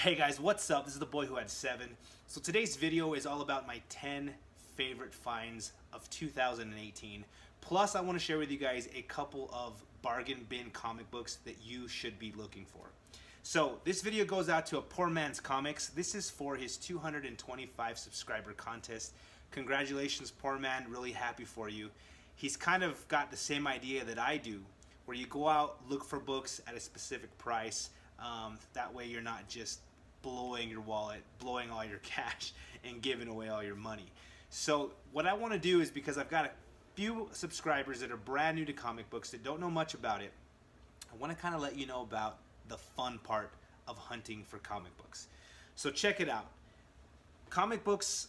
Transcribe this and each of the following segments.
Hey guys, what's up? This is the boy who had 7. So today's video is all about my 10 favorite finds of 2018. Plus I want to share with you guys a couple of bargain bin comic books that you should be looking for. So this video goes out to a poor man's comics. This is for his 225 subscriber contest. Congratulations, poor man, really happy for you. He's kind of got the same idea that I do, where you go out, look for books at a specific price. That way you're not just blowing your wallet, blowing all your cash, and giving away all your money. So what I want to do is, because I've got a few subscribers that are brand new to comic books that don't know much about it, I want to kind of let you know about the fun part of hunting for comic books. So check it out. Comic books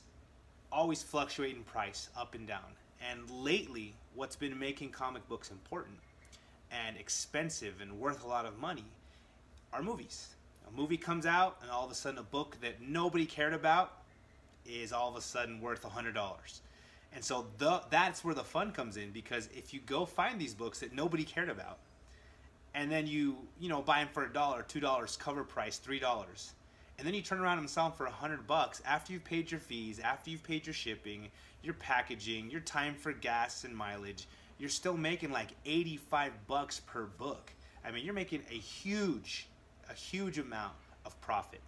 always fluctuate in price, up and down. And lately, what's been making comic books important and expensive and worth a lot of money are movies. A movie comes out and all of a sudden a book that nobody cared about is all of a sudden worth $100. And so that's where the fun comes in, because if you go find these books that nobody cared about and then you buy them for $1, $2, cover price $3, and then you turn around and sell them for $100 after you've paid your fees, after you've paid your shipping, your packaging, your time for gas and mileage, you're still making like $85 per book. I mean, you're making a huge amount of profit.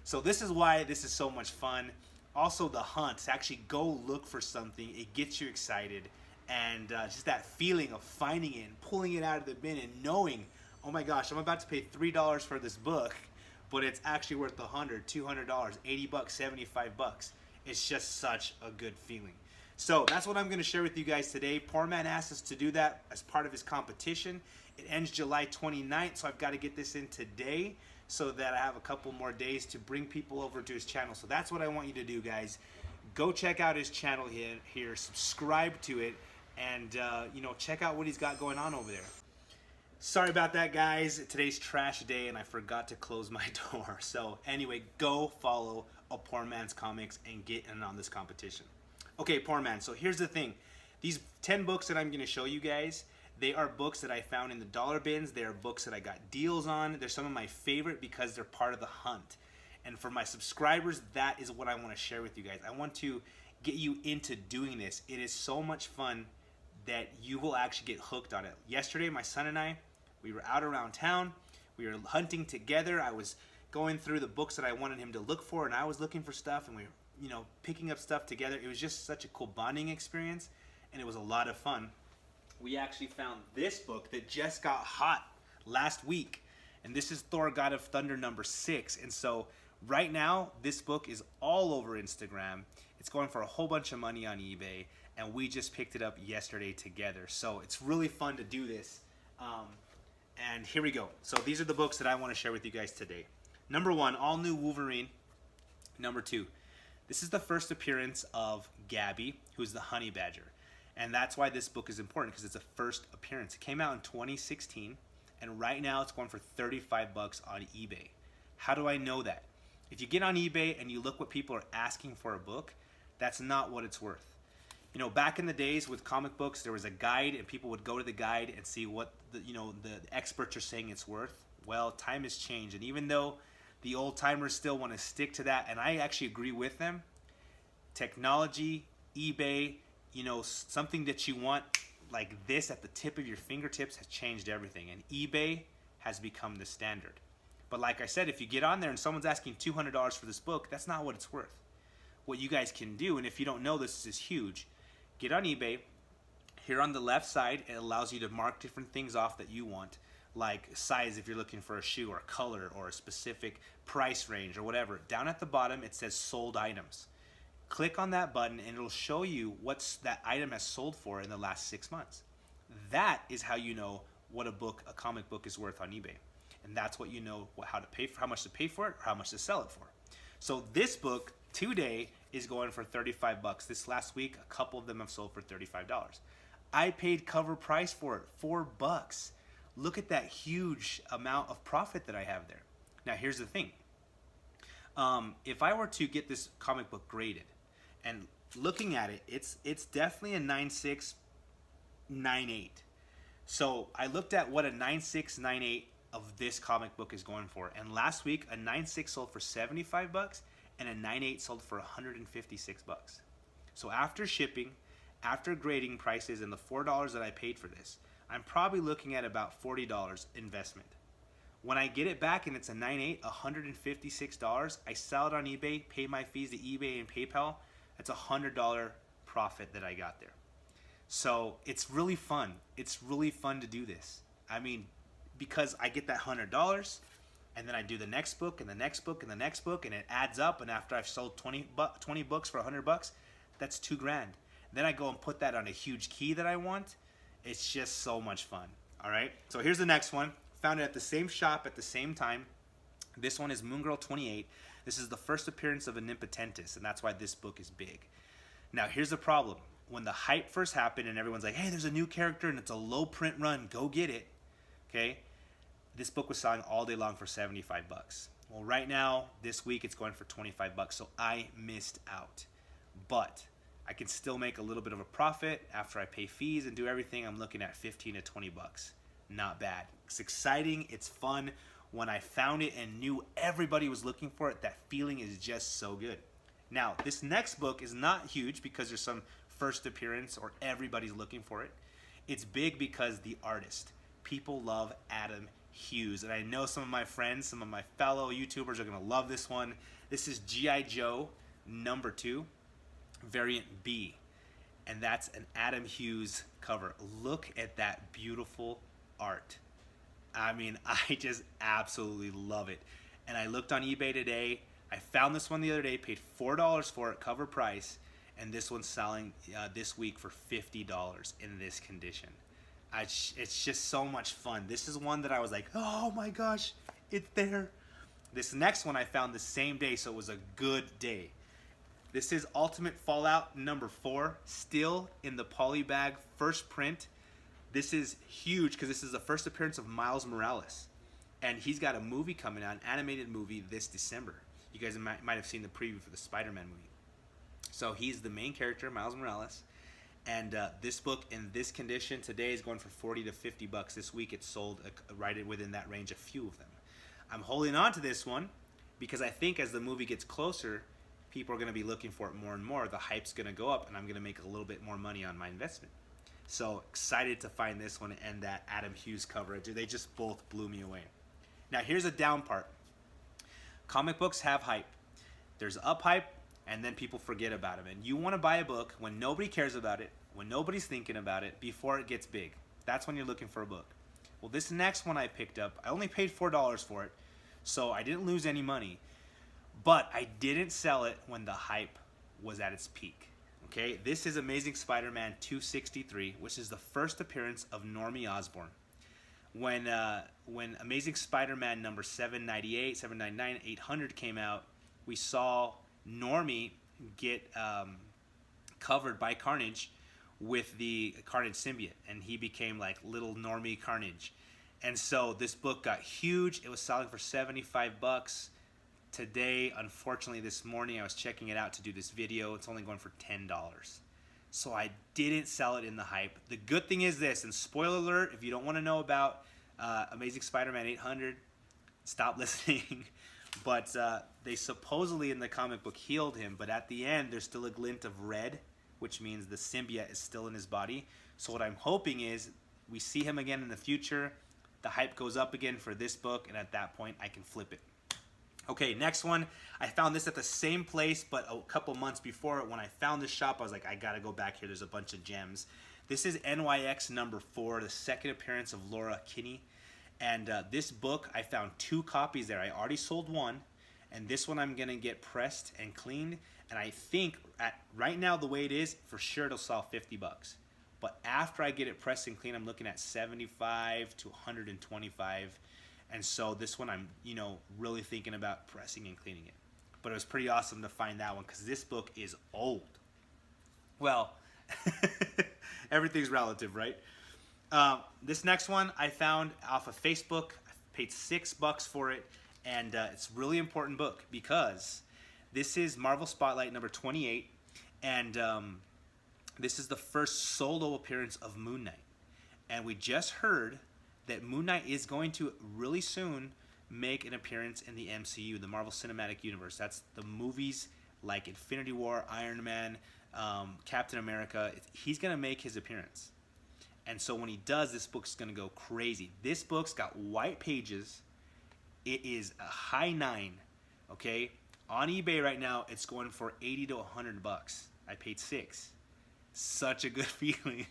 So this is why this is so much fun. Also, the hunt, to actually go look for something, it gets you excited, and just that feeling of finding it and pulling it out of the bin and knowing, oh my gosh, I'm about to pay $3 for this book, but it's actually worth $100, $200, $80, $75. It's just such a good feeling. So that's what I'm going to share with you guys today. Poor man asked us to do that as part of his competition. It ends July 29th, so I've got to get this in today so that I have a couple more days to bring people over to his channel. So that's what I want you to do, guys. Go check out his channel here, subscribe to it, and check out what he's got going on over there. Sorry about that, guys. Today's trash day and I forgot to close my door. So anyway, go follow A Poor Man's Comics and get in on this competition. Okay, poor man, so here's the thing. These 10 books that I'm going to show you guys, they are books that I found in the dollar bins. They are books that I got deals on. They're some of my favorite because they're part of the hunt. And for my subscribers, that is what I want to share with you guys. I want to get you into doing this. It is so much fun that you will actually get hooked on it. Yesterday, my son and I, we were out around town. We were hunting together. I was going through the books that I wanted him to look for, and I was looking for stuff, and we were picking up stuff together. It was just such a cool bonding experience, and it was a lot of fun. We actually found this book that just got hot last week, and this is Thor God of Thunder #6. And so right now, this book is all over Instagram. It's going for a whole bunch of money on eBay, and we just picked it up yesterday together. So it's really fun to do this. And here we go. So these are the books that I want to share with you guys today. Number 1, all new Wolverine. Number 2, this is the first appearance of Gabby, who's the honey badger. And that's why this book is important, because it's a first appearance. It came out in 2016, and right now it's going for $35 on eBay. How do I know that? If you get on eBay and you look what people are asking for a book, that's not what it's worth. Back in the days with comic books, there was a guide, and people would go to the guide and see what the experts are saying it's worth. Well, time has changed, and even though the old timers still want to stick to that, and I actually agree with them, technology, eBay, something that you want like this at the tip of your fingertips has changed everything, and eBay has become the standard. But like I said, if you get on there and someone's asking $200 for this book, that's not what it's worth. What you guys can do, and if you don't know, this is huge, get on eBay. Here on the left side, it allows you to mark different things off that you want, like size if you're looking for a shoe, or color, or a specific price range, or whatever. Down at the bottom, it says sold items. Click on that button and it'll show you what that item has sold for in the last 6 months. That is how you know what a comic book is worth on eBay. And that's what you know how much to pay for it, or how much to sell it for. So this book today is going for $35. This last week, a couple of them have sold for $35. I paid cover price for it, $4. Look at that huge amount of profit that I have there. Now here's the thing. If I were to get this comic book graded, and looking at it, it's definitely a 9.6, 9.8. So I looked at what a 9.6, 9.8 of this comic book is going for. And last week, a 9.6 sold for 75 bucks and a 9.8 sold for 156 bucks. So after shipping, after grading prices and the $4 that I paid for this, I'm probably looking at about $40 investment. When I get it back and it's a 9.8, $156, I sell it on eBay, pay my fees to eBay and PayPal. That's a $100 profit that I got there. So it's really fun. It's really fun to do this. I mean, because I get that $100 and then I do the next book and the next book and the next book, and it adds up, and after I've sold 20 books for $100, that's $2,000. Then I go and put that on a huge key that I want. It's just so much fun. All right, so here's the next one. Found it at the same shop at the same time. This one is Moon Girl 28. This is the first appearance of a Nymphotentis, and that's why this book is big. Now, here's the problem. When the hype first happened and everyone's like, hey, there's a new character and it's a low print run, go get it, okay? This book was selling all day long for 75 bucks. Well, right now, this week, it's going for 25 bucks, so I missed out. But I can still make a little bit of a profit after I pay fees and do everything. I'm looking at 15 to 20 bucks. Not bad. It's exciting. It's fun. When I found it and knew everybody was looking for it, that feeling is just so good. Now, this next book is not huge because there's some first appearance or everybody's looking for it. It's big because the artist. People love Adam Hughes. And I know some of my friends, some of my fellow YouTubers are going to love this one. This is G.I. Joe #2, variant B. And that's an Adam Hughes cover. Look at that beautiful art. I mean, I just absolutely love it. And I looked on eBay today. I found this one the other day, paid $4 for it, cover price, and this one's selling this week for $50 in this condition. It's just so much fun. This is one that I was like, oh my gosh, it's there. This next one I found the same day, so it was a good day. This is Ultimate Fallout #4, still in the polybag, first print. This is huge because this is the first appearance of Miles Morales. And he's got a movie coming out, an animated movie this December. You guys might have seen the preview for the SpiderMan movie. So he's the main character, Miles Morales. And this book in this condition today is going for 40 to 50 bucks. This week it's sold right within that range, a few of them. I'm holding on to this one because I think as the movie gets closer, people are going to be looking for it more and more. The hype's going to go up and I'm going to make a little bit more money on my investment. So excited to find this one and that Adam Hughes cover. They just both blew me away. Now here's a down part. Comic books have hype. There's up hype and then people forget about them. And you want to buy a book when nobody cares about it, when nobody's thinking about it, before it gets big. That's when you're looking for a book. Well, this next one I picked up, I only paid $4 for it, so I didn't lose any money. But I didn't sell it when the hype was at its peak. Okay, this is Amazing Spider-Man 263, which is the first appearance of Normie Osborn. When Amazing Spider-Man number 798, 799, 800 came out, we saw Normie get covered by Carnage with the Carnage symbiote, and he became like little Normie Carnage. And so this book got huge. It was selling for 75 bucks. Today, unfortunately, this morning I was checking it out to do this video. It's only going for $10. So I didn't sell it in the hype. The good thing is this, and spoiler alert, if you don't want to know about Amazing Spider-Man 800, stop listening. But they supposedly in the comic book healed him, but at the end there's still a glint of red, which means the symbiote is still in his body. So what I'm hoping is we see him again in the future, the hype goes up again for this book, and at that point I can flip it. Okay, next one. I found this at the same place, but a couple months before it. When I found this shop, I was like, I gotta go back here. There's a bunch of gems. This is NYX #4, the second appearance of Laura Kinney. And this book, I found 2 copies there. I already sold one, and this one I'm gonna get pressed and cleaned. And I think right now, the way it is, for sure it'll sell 50 bucks. But after I get it pressed and clean, I'm looking at 75 to 125. And so this one I'm, really thinking about pressing and cleaning it. But it was pretty awesome to find that one because this book is old. Well, everything's relative, right? This next one I found off of Facebook. I paid $6 for it, and it's a really important book because this is Marvel Spotlight number 28, and this is the first solo appearance of Moon Knight. And we just heard that Moon Knight is going to really soon make an appearance in the MCU, the Marvel Cinematic Universe. That's the movies like Infinity War, Iron Man, Captain America. He's going to make his appearance. And so when he does, this book's going to go crazy. This book's got white pages. It is a high 9, okay? On eBay right now, it's going for $80 to $100. I paid $6. Such a good feeling.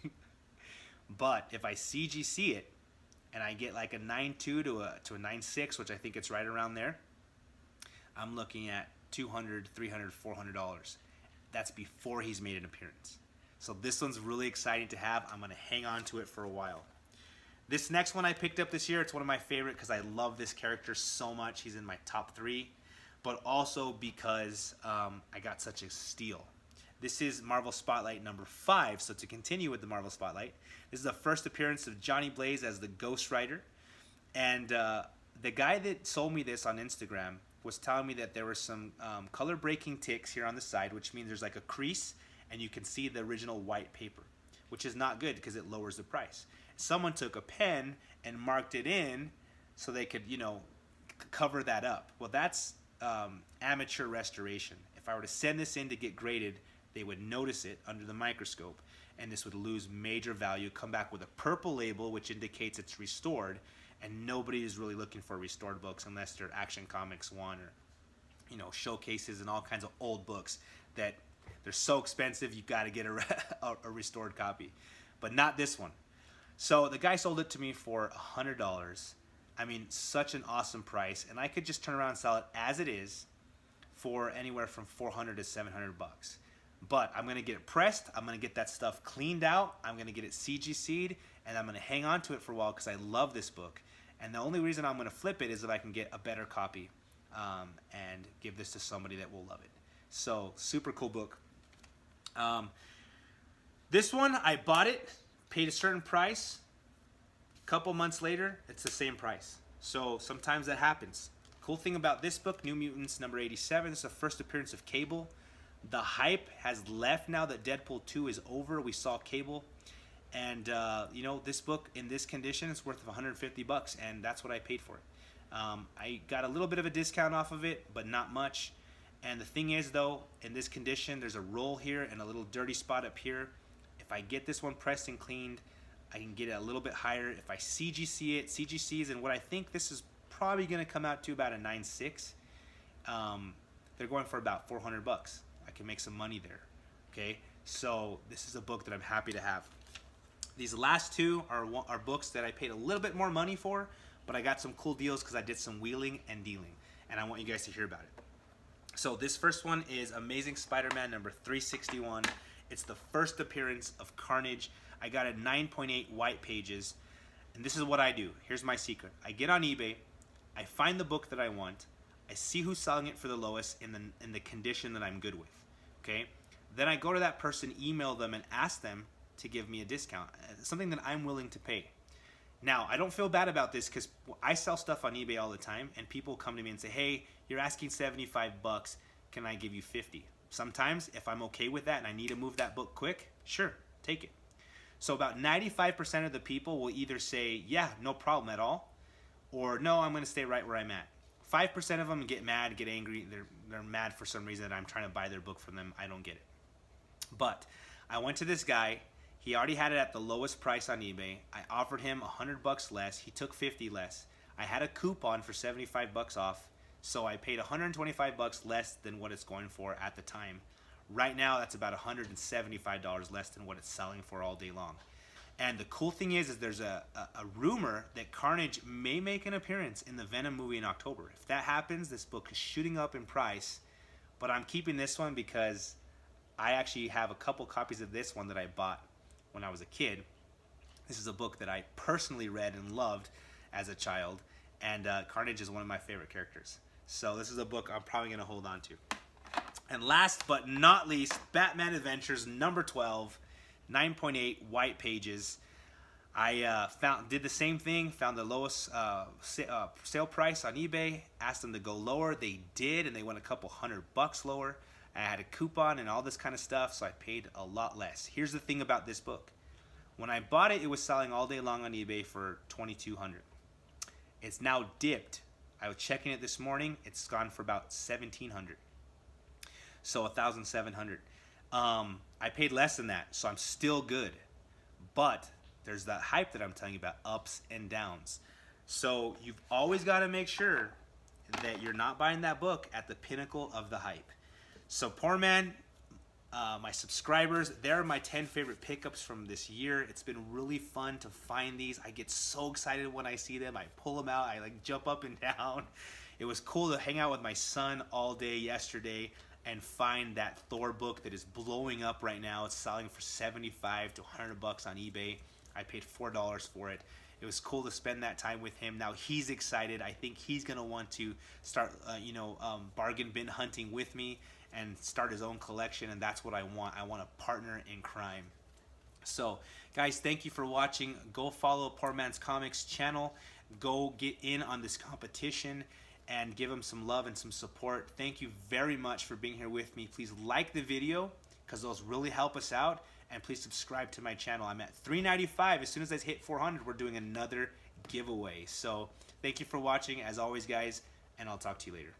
But if I CGC it, and I get like a 9.2 to a 9.6, which I think it's right around there, I'm looking at $200, $300, $400. That's before he's made an appearance. So this one's really exciting to have. I'm going to hang on to it for a while. This next one I picked up this year, it's one of my favorite because I love this character so much. He's in my top 3, but also because I got such a steal. This is Marvel Spotlight number 5. So to continue with the Marvel Spotlight, this is the first appearance of Johnny Blaze as the Ghost Rider. And the guy that sold me this on Instagram was telling me that there were some color breaking ticks here on the side, which means there's like a crease and you can see the original white paper, which is not good because it lowers the price. Someone took a pen and marked it in so they could, cover that up. Well, that's amateur restoration. If I were to send this in to get graded, they would notice it under the microscope, and this would lose major value, come back with a purple label, which indicates it's restored, and nobody is really looking for restored books unless they're Action Comics 1 or, showcases and all kinds of old books that they're so expensive you got to get a restored copy. But not this one. So the guy sold it to me for $100. I mean, such an awesome price, and I could just turn around and sell it as it is for anywhere from $400 to $700. But I'm going to get it pressed, I'm going to get that stuff cleaned out, I'm going to get it CGC'd, and I'm going to hang on to it for a while because I love this book. And the only reason I'm going to flip it is if I can get a better copy and give this to somebody that will love it. So, super cool book. This one, I bought it, paid a certain price. A couple months later, it's the same price. So, sometimes that happens. Cool thing about this book, New Mutants number 87, this is the first appearance of Cable. The hype has left now that Deadpool 2 is over. We saw Cable. And, this book in this condition is worth $150, and that's what I paid for it. I got a little bit of a discount off of it, but not much. And the thing is, though, in this condition, there's a roll here and a little dirty spot up here. If I get this one pressed and cleaned, I can get it a little bit higher. If I CGC it, CGCs, and what I think this is probably going to come out to about a 9.6. They're going for about $400. I can make some money there. Okay, so this is a book that I'm happy to have. These last two are books that I paid a little bit more money for, but I got some cool deals because I did some wheeling and dealing, and I want you guys to hear about it. So this first one is Amazing Spider-Man number 361. It's the first appearance of Carnage. I got it 9.8 white pages, and this is what I do. Here's my secret. I get on eBay, I find the book that I want, I see who's selling it for the lowest in the condition that I'm good with. Okay? Then I go to that person, email them, and ask them to give me a discount, something that I'm willing to pay. Now, I don't feel bad about this because I sell stuff on eBay all the time, and people come to me and say, hey, you're asking $75, can I give you 50? Sometimes, if I'm okay with that and I need to move that book quick, sure, take it. So about 95% of the people will either say, yeah, no problem at all, or no, I'm going to stay right where I'm at. 5% of them get mad, get angry, they're mad for some reason that I'm trying to buy their book from them. I don't get it. But I went to this guy. He already had it at the lowest price on eBay. I offered him $100 less. He took 50 less. I had a coupon for $75 off, so I paid $125 less than what it's going for at the time. Right now, that's about $175 less than what it's selling for all day long. And the cool thing is there's a rumor that Carnage may make an appearance in the Venom movie in October. If that happens, this book is shooting up in price. But I'm keeping this one because I actually have a couple copies of this one that I bought when I was a kid. This is a book that I personally read and loved as a child. And Carnage is one of my favorite characters. So this is a book I'm probably going to hold on to. And last but not least, Batman Adventures number 12. 9.8 white pages. I did the same thing, found the lowest sale price on eBay, asked them to go lower. They did, and they went a couple $100 lower. I had a coupon and all this kind of stuff, so I paid a lot less. Here's the thing about this book. When I bought it, it was selling all day long on eBay for $2,200. It's now dipped. I was checking it this morning. It's gone for about $1,700. So $1,700. I paid less than that, so I'm still good. But there's that hype that I'm telling you about, ups and downs. So you've always got to make sure that you're not buying that book at the pinnacle of the hype. So Poor Man, my subscribers, they're my 10 favorite pickups from this year. It's been really fun to find these. I get so excited when I see them. I pull them out. I like jump up and down. It was cool to hang out with my son all day yesterday and find that Thor book that is blowing up right now. It's selling for $75 to $100 on eBay. I paid $4 for it. It was cool to spend that time with him. Now he's excited. I think he's gonna want to start, bargain bin hunting with me and start his own collection, and that's what I want. I want a partner in crime. So, guys, thank you for watching. Go follow Poor Man's Comics channel. Go get in on this competition and give him some love and some support. Thank you very much for being here with me. Please like the video because those really help us out, and please subscribe to my channel. I'm at 395. As soon as I hit 400, we're doing another giveaway. So thank you for watching, as always, guys, and I'll talk to you later.